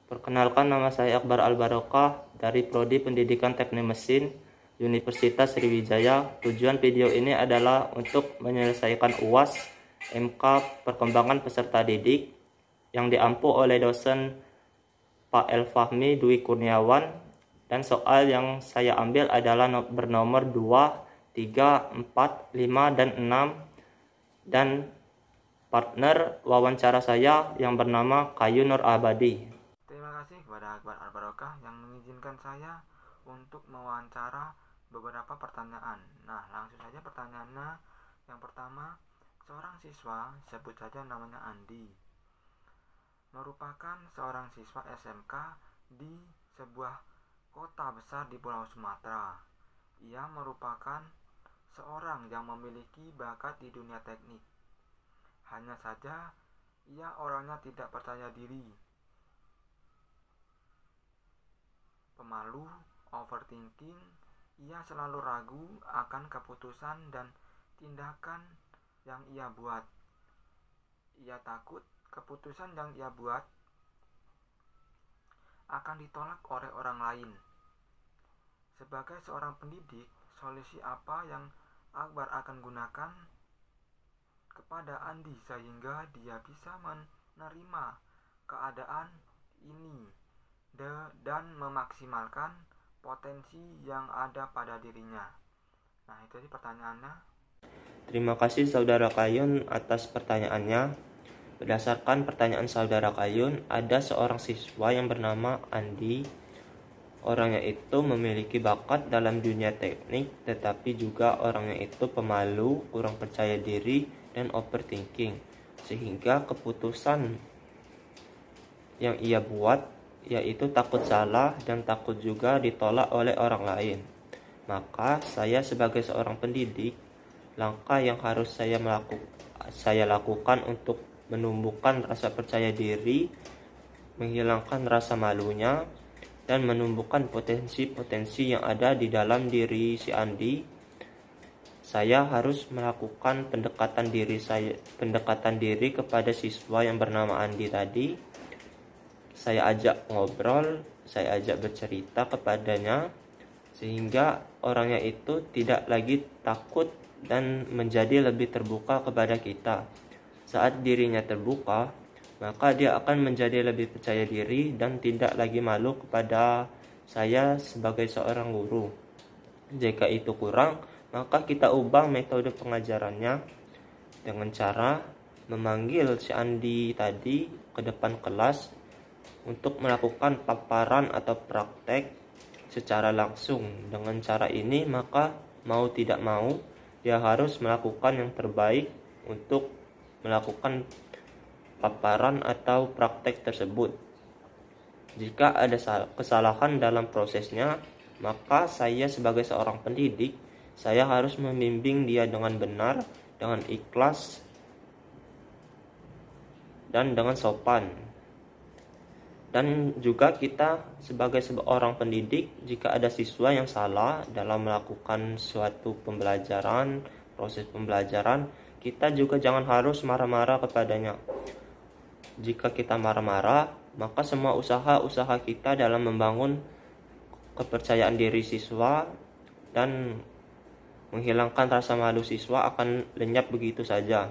Perkenalkan, nama saya Akbar Al-Barokah dari Prodi Pendidikan Teknik Mesin Universitas Sriwijaya. Tujuan video ini adalah untuk menyelesaikan UAS MK Perkembangan Peserta Didik yang diampu oleh dosen Pak Elfahmi Dwi Kurniawan, dan soal yang saya ambil adalah bernomor 2, 3, 4, 5, dan 6, dan partner wawancara saya yang bernama Kayu Nur Abadi. Terima kasih kepada Akbar Al-Barokah yang mengizinkan saya untuk mewawancara beberapa pertanyaan. Nah, langsung saja pertanyaannya. Yang pertama, seorang siswa, sebut saja namanya Andi, merupakan seorang siswa SMK di sebuah kota besar di Pulau Sumatera. Ia merupakan seorang yang memiliki bakat di dunia teknik. Hanya saja, ia orangnya tidak percaya diri, pemalu, overthinking. Ia selalu ragu akan keputusan dan tindakan yang ia buat. Ia takut keputusan yang ia buat akan ditolak oleh orang lain. Sebagai seorang pendidik, solusi apa yang Akbar akan gunakan kepada Andi sehingga dia bisa menerima keadaan ini dan memaksimalkan potensi yang ada pada dirinya? Nah, itu sih pertanyaannya. Terima kasih Saudara Kayun atas pertanyaannya. Berdasarkan pertanyaan Saudara Kayun, ada seorang siswa yang bernama Andi. Orangnya itu memiliki bakat dalam dunia teknik, tetapi juga orangnya itu pemalu, kurang percaya diri, dan overthinking. Sehingga keputusan yang ia buat yaitu takut salah dan takut juga ditolak oleh orang lain. Maka saya sebagai seorang pendidik, langkah yang harus saya lakukan untuk menumbuhkan rasa percaya diri, menghilangkan rasa malunya, dan menumbuhkan potensi-potensi yang ada di dalam diri si Andi. Saya harus melakukan pendekatan diri kepada siswa yang bernama Andi tadi. Saya ajak ngobrol, saya ajak bercerita kepadanya, sehingga orangnya itu tidak lagi takut dan menjadi lebih terbuka kepada kita. Saat dirinya terbuka, maka dia akan menjadi lebih percaya diri dan tidak lagi malu kepada saya sebagai seorang guru. Jika itu kurang, maka kita ubah metode pengajarannya dengan cara memanggil si Andi tadi ke depan kelas untuk melakukan paparan atau praktek secara langsung. Dengan cara ini, maka mau tidak mau dia harus melakukan yang terbaik untuk melakukan paparan atau praktek tersebut. Jika ada kesalahan dalam prosesnya, maka saya sebagai seorang pendidik, saya harus membimbing dia dengan benar, dengan ikhlas, dan dengan sopan. Dan juga kita sebagai seorang pendidik, jika ada siswa yang salah dalam melakukan suatu pembelajaran, proses pembelajaran, kita juga jangan harus marah-marah kepadanya. Jika kita marah-marah, maka semua usaha kita dalam membangun kepercayaan diri siswa dan menghilangkan rasa malu siswa akan lenyap begitu saja.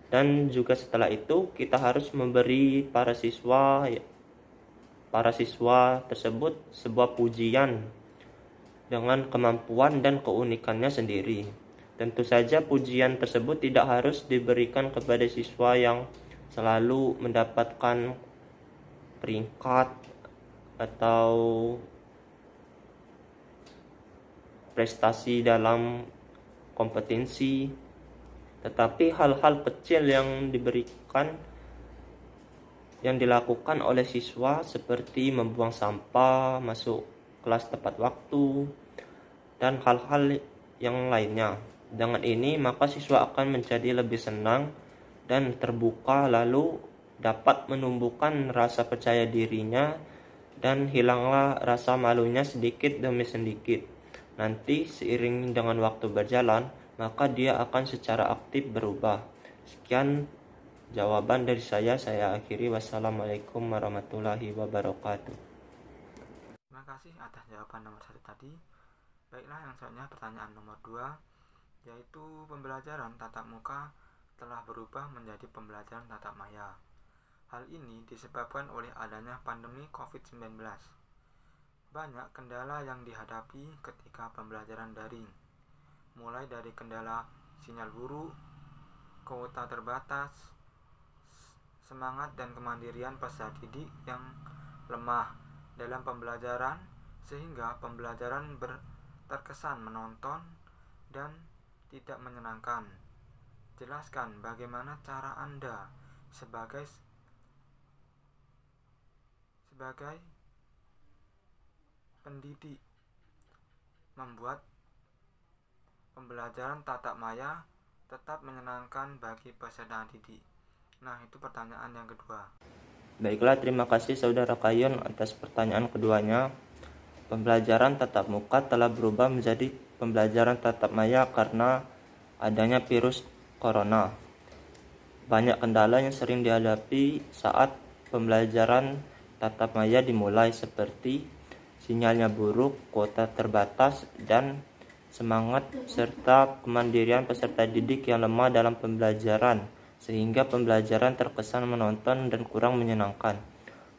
Dan juga setelah itu kita harus memberi para siswa tersebut sebuah pujian dengan kemampuan dan keunikannya sendiri. Tentu saja pujian tersebut tidak harus diberikan kepada siswa yang selalu mendapatkan peringkat atau prestasi dalam kompetensi, tetapi hal-hal kecil yang dilakukan oleh siswa seperti membuang sampah, masuk kelas tepat waktu, dan hal-hal yang lainnya. Dengan ini, maka siswa akan menjadi lebih senang dan terbuka, lalu dapat menumbuhkan rasa percaya dirinya dan hilanglah rasa malunya sedikit demi sedikit. Nanti seiring dengan waktu berjalan, maka dia akan secara aktif berubah. Sekian Jawaban dari saya akhiri. Wassalamualaikum warahmatullahi wabarakatuh. Terima kasih atas jawaban nomor 1 tadi. Baiklah, yang selanjutnya pertanyaan nomor 2, yaitu pembelajaran tatap muka telah berubah menjadi pembelajaran tatap maya. Hal ini disebabkan oleh adanya pandemi COVID-19. Banyak kendala yang dihadapi ketika pembelajaran daring, mulai dari kendala sinyal buruk, kuota terbatas, semangat dan kemandirian peserta didik yang lemah dalam pembelajaran, sehingga pembelajaran terkesan menonton dan tidak menyenangkan. Jelaskan bagaimana cara Anda sebagai pendidik membuat pembelajaran tatap maya tetap menyenangkan bagi peserta didik. Nah, itu pertanyaan yang kedua. Baiklah, terima kasih Saudara Kayun atas pertanyaan keduanya. Pembelajaran tatap muka telah berubah menjadi pembelajaran tatap maya karena adanya virus corona. Banyak kendala yang sering dihadapi saat pembelajaran tatap maya dimulai, seperti sinyalnya buruk, kuota terbatas, dan semangat serta kemandirian peserta didik yang lemah dalam pembelajaran, sehingga pembelajaran terkesan menonton dan kurang menyenangkan.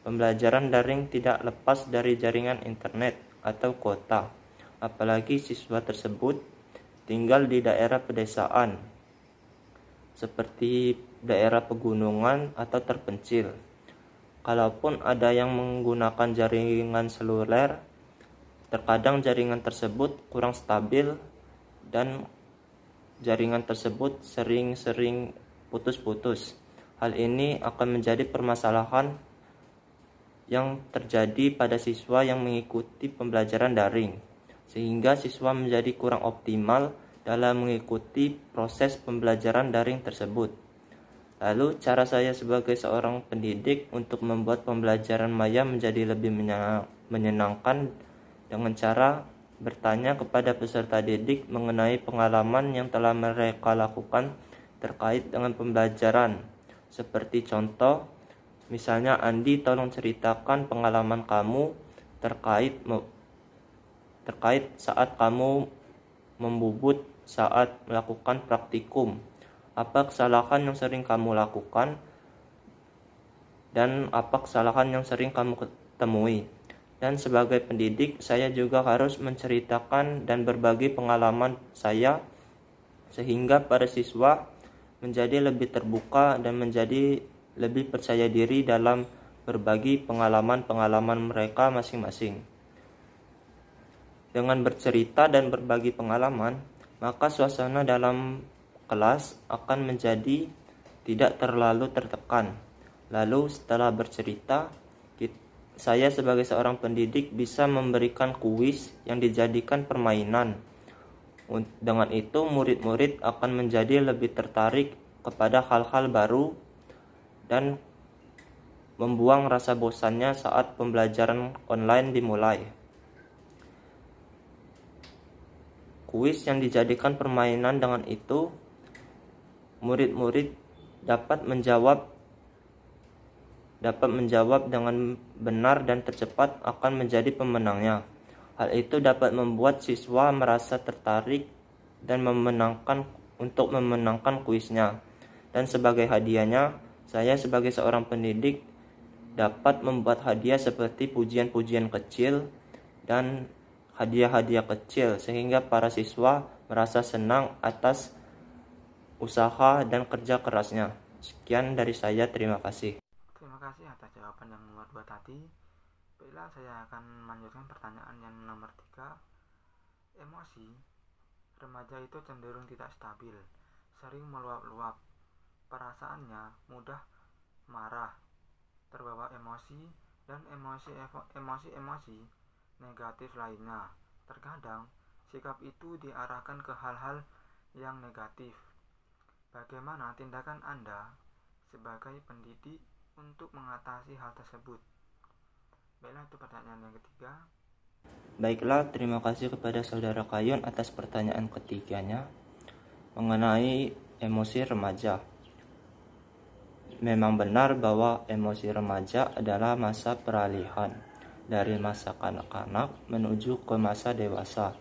Pembelajaran daring tidak lepas dari jaringan internet atau kuota, apalagi siswa tersebut tinggal di daerah pedesaan, seperti daerah pegunungan atau terpencil. Kalaupun ada yang menggunakan jaringan seluler, terkadang jaringan tersebut kurang stabil dan jaringan tersebut sering-sering putus-putus. Hal ini akan menjadi permasalahan yang terjadi pada siswa yang mengikuti pembelajaran daring, sehingga siswa menjadi kurang optimal dalam mengikuti proses pembelajaran daring tersebut. Lalu, cara saya sebagai seorang pendidik untuk membuat pembelajaran maya menjadi lebih menyenangkan dengan cara bertanya kepada peserta didik mengenai pengalaman yang telah mereka lakukan terkait dengan pembelajaran. Seperti contoh, misalnya, Andi, tolong ceritakan pengalaman kamu terkait saat kamu membubut saat melakukan praktikum. Apa kesalahan yang sering kamu lakukan dan apa kesalahan yang sering kamu temui? Dan sebagai pendidik, saya juga harus menceritakan dan berbagi pengalaman saya, sehingga para siswa menjadi lebih terbuka dan menjadi lebih percaya diri dalam berbagi pengalaman-pengalaman mereka masing-masing. Dengan bercerita dan berbagi pengalaman, maka suasana dalam kelas akan menjadi tidak terlalu tertekan. Lalu setelah bercerita, saya sebagai seorang pendidik bisa memberikan kuis yang dijadikan permainan. Dengan itu, murid-murid akan menjadi lebih tertarik kepada hal-hal baru dan membuang rasa bosannya saat pembelajaran online dimulai. Kuis yang dijadikan permainan, dengan itu murid-murid dapat menjawab dengan benar dan tercepat akan menjadi pemenangnya. Hal itu dapat membuat siswa merasa tertarik dan memenangkan kuisnya. Dan sebagai hadiahnya, saya sebagai seorang pendidik dapat membuat hadiah seperti pujian-pujian kecil dan hadiah-hadiah kecil, sehingga para siswa merasa senang atas usaha dan kerja kerasnya. Sekian dari saya, terima kasih. Terima kasih atas jawaban yang nomor 2 tadi. Baiklah, saya akan melanjutkan pertanyaan yang nomor 3. Emosi remaja itu cenderung tidak stabil, sering meluap-luap. Perasaannya mudah marah, terbawa emosi, dan emosi negatif lainnya. Terkadang sikap itu diarahkan ke hal-hal yang negatif. Bagaimana tindakan Anda sebagai pendidik untuk mengatasi hal tersebut? Baiklah, itu pertanyaan yang ketiga. Baiklah, terima kasih kepada Saudara Kayun atas pertanyaan ketiganya mengenai emosi remaja. Memang benar bahwa emosi remaja adalah masa peralihan dari masa kanak-kanak menuju ke masa dewasa.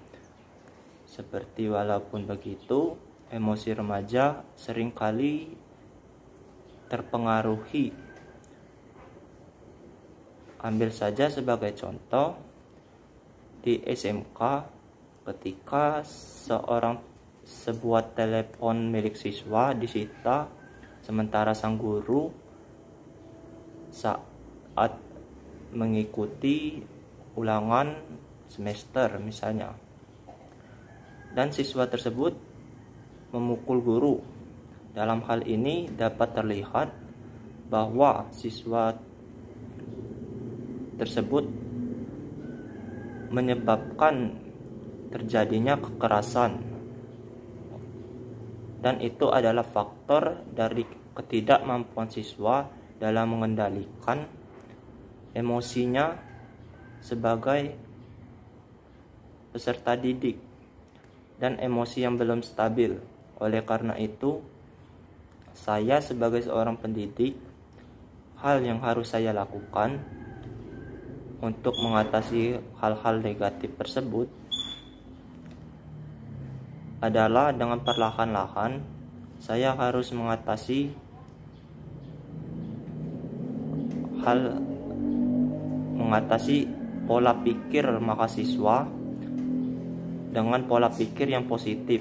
Seperti walaupun begitu, emosi remaja seringkali terpengaruhi. Ambil saja sebagai contoh, di SMK ketika sebuah telepon milik siswa disita sementara sang guru saat mengikuti ulangan semester misalnya, dan siswa tersebut memukul guru. Dalam hal ini dapat terlihat bahwa siswa tersebut menyebabkan terjadinya kekerasan, dan itu adalah faktor dari ketidakmampuan siswa dalam mengendalikan emosinya sebagai peserta didik dan emosi yang belum stabil. Oleh karena itu, saya sebagai seorang pendidik, hal yang harus saya lakukan untuk mengatasi hal-hal negatif tersebut adalah dengan perlahan-lahan saya harus mengatasi pola pikir mahasiswa dengan pola pikir yang positif,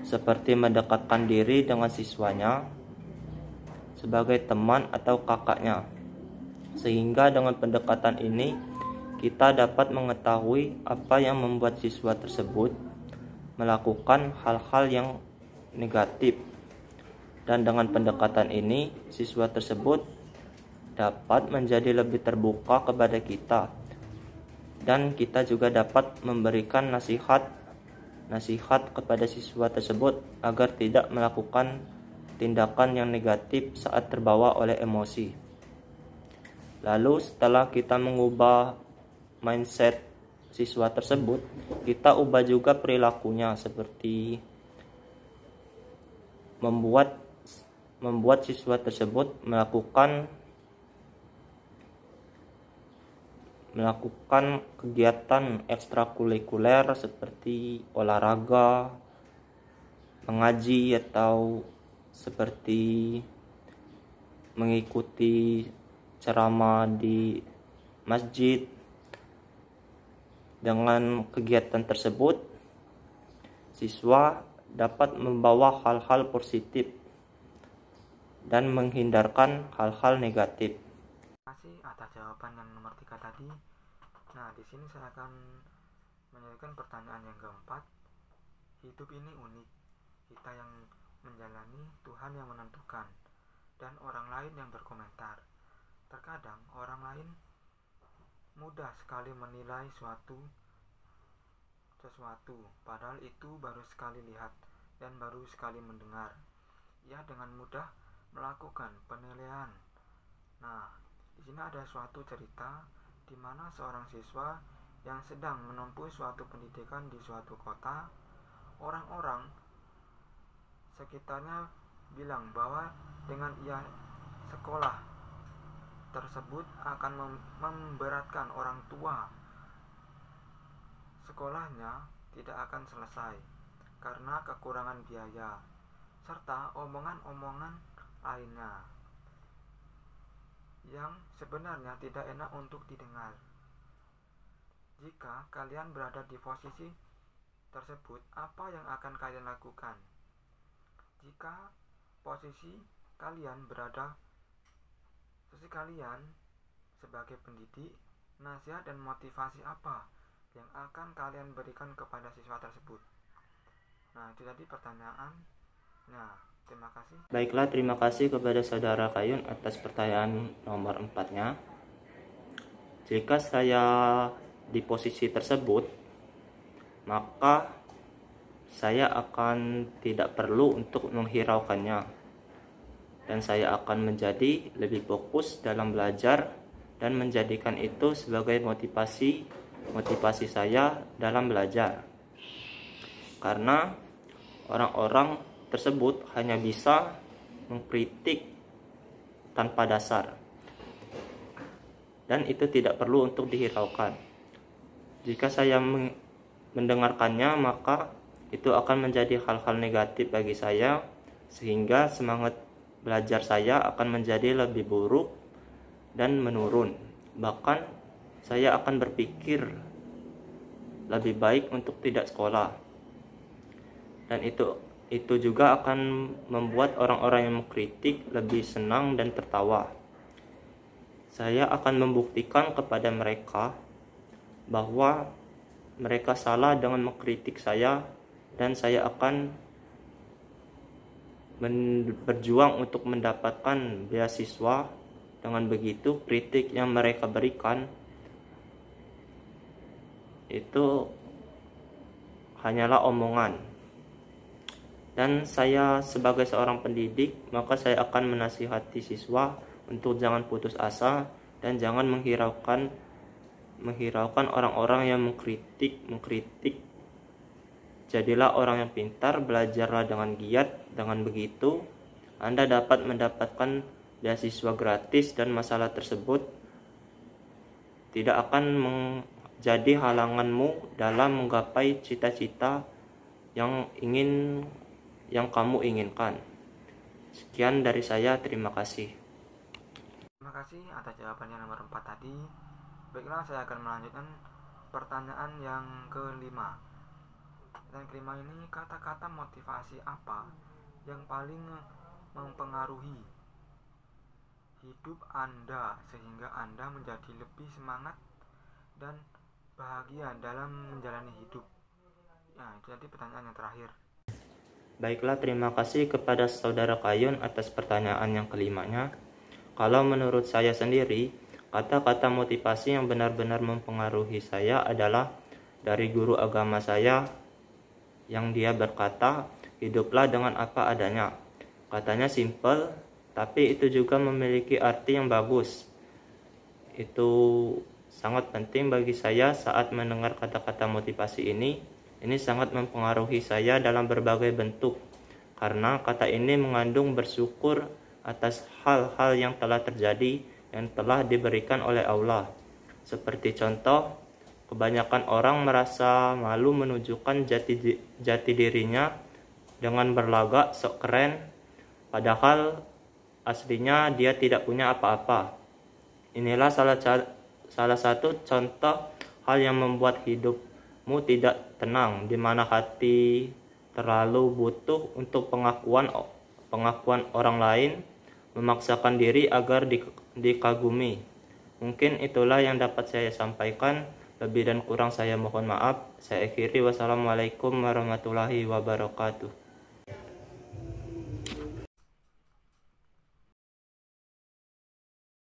seperti mendekatkan diri dengan siswanya sebagai teman atau kakaknya, sehingga dengan pendekatan ini kita dapat mengetahui apa yang membuat siswa tersebut melakukan hal-hal yang negatif, dan dengan pendekatan ini siswa tersebut dapat menjadi lebih terbuka kepada kita, dan kita juga dapat memberikan nasihat kepada siswa tersebut agar tidak melakukan tindakan yang negatif saat terbawa oleh emosi. Lalu setelah kita mengubah mindset siswa tersebut, kita ubah juga perilakunya, seperti membuat siswa tersebut melakukan kegiatan ekstrakurikuler seperti olahraga, mengaji, atau seperti mengikuti ceramah di masjid. Dengan kegiatan tersebut, siswa dapat membawa hal-hal positif dan menghindarkan hal-hal negatif. Terima kasih atas jawaban yang nomor 3 tadi. Nah, di sini saya akan menyampaikan pertanyaan yang keempat. Hidup ini unik. Kita yang menjalani, Tuhan yang menentukan, dan orang lain yang berkomentar. Terkadang orang lain mudah sekali menilai sesuatu, padahal itu baru sekali lihat dan baru sekali mendengar. Ia dengan mudah melakukan penilaian. Nah, di sini ada suatu cerita di mana seorang siswa yang sedang menempuh suatu pendidikan di suatu kota. Orang-orang sekitarnya bilang bahwa dengan ia sekolah tersebut akan memberatkan orang tua. Sekolahnya tidak akan selesai karena kekurangan biaya, serta omongan-omongan lainnya yang sebenarnya tidak enak untuk didengar. Jika kalian berada di posisi tersebut, apa yang akan kalian lakukan? Jika posisi kalian sebagai pendidik, nasihat dan motivasi apa yang akan kalian berikan kepada siswa tersebut? Nah, itu tadi pertanyaan. Nah, terima kasih. Baiklah, terima kasih kepada saudara Kayun atas pertanyaan nomor 4-nya. Jika saya di posisi tersebut, maka saya akan tidak perlu untuk menghiraukannya, dan saya akan menjadi lebih fokus dalam belajar dan menjadikan itu sebagai motivasi saya dalam belajar. Karena orang-orang tersebut hanya bisa mengkritik tanpa dasar. Dan itu tidak perlu untuk dihiraukan. Jika saya mendengarkannya, maka itu akan menjadi hal-hal negatif bagi saya, sehingga semangat belajar saya akan menjadi lebih buruk dan menurun. Bahkan saya akan berpikir lebih baik untuk tidak sekolah. Dan itu juga akan membuat orang-orang yang mengkritik lebih senang dan tertawa. Saya akan membuktikan kepada mereka bahwa mereka salah dengan mengkritik saya, dan saya akan berjuang untuk mendapatkan beasiswa. Dengan begitu, kritik yang mereka berikan itu hanyalah omongan. Dan saya sebagai seorang pendidik, maka saya akan menasihati siswa untuk jangan putus asa dan jangan menghiraukan orang-orang yang mengkritik. Jadilah orang yang pintar, belajarlah dengan giat. Dengan begitu, Anda dapat mendapatkan beasiswa gratis dan masalah tersebut tidak akan menjadi halanganmu dalam menggapai cita-cita yang kamu inginkan. Sekian dari saya, terima kasih. Terima kasih atas jawaban yang nomor 4 tadi. Baiklah, saya akan melanjutkan pertanyaan yang kelima. Dan kelima ini, kata-kata motivasi apa yang paling mempengaruhi hidup Anda sehingga Anda menjadi lebih semangat dan bahagia dalam menjalani hidup? Nah, itu jadi pertanyaan yang terakhir. Baiklah, terima kasih kepada Saudara Kayun atas pertanyaan yang kelimanya. Kalau menurut saya sendiri, kata-kata motivasi yang benar-benar mempengaruhi saya adalah dari guru agama saya, yang dia berkata, hiduplah dengan apa adanya. Katanya simple, tapi itu juga memiliki arti yang bagus. Itu sangat penting bagi saya saat mendengar kata-kata motivasi ini. Ini sangat mempengaruhi saya dalam berbagai bentuk, karena kata ini mengandung bersyukur atas hal-hal yang telah terjadi, yang telah diberikan oleh Allah. Seperti contoh, kebanyakan orang merasa malu menunjukkan jati dirinya dengan berlagak sok keren, padahal aslinya dia tidak punya apa-apa. Inilah salah satu contoh hal yang membuat hidupmu tidak tenang, di mana hati terlalu butuh untuk pengakuan orang lain, memaksakan diri agar dikagumi. Mungkin itulah yang dapat saya sampaikan. Lebih dan kurang saya mohon maaf. Saya akhiri. Wassalamualaikum warahmatullahi wabarakatuh.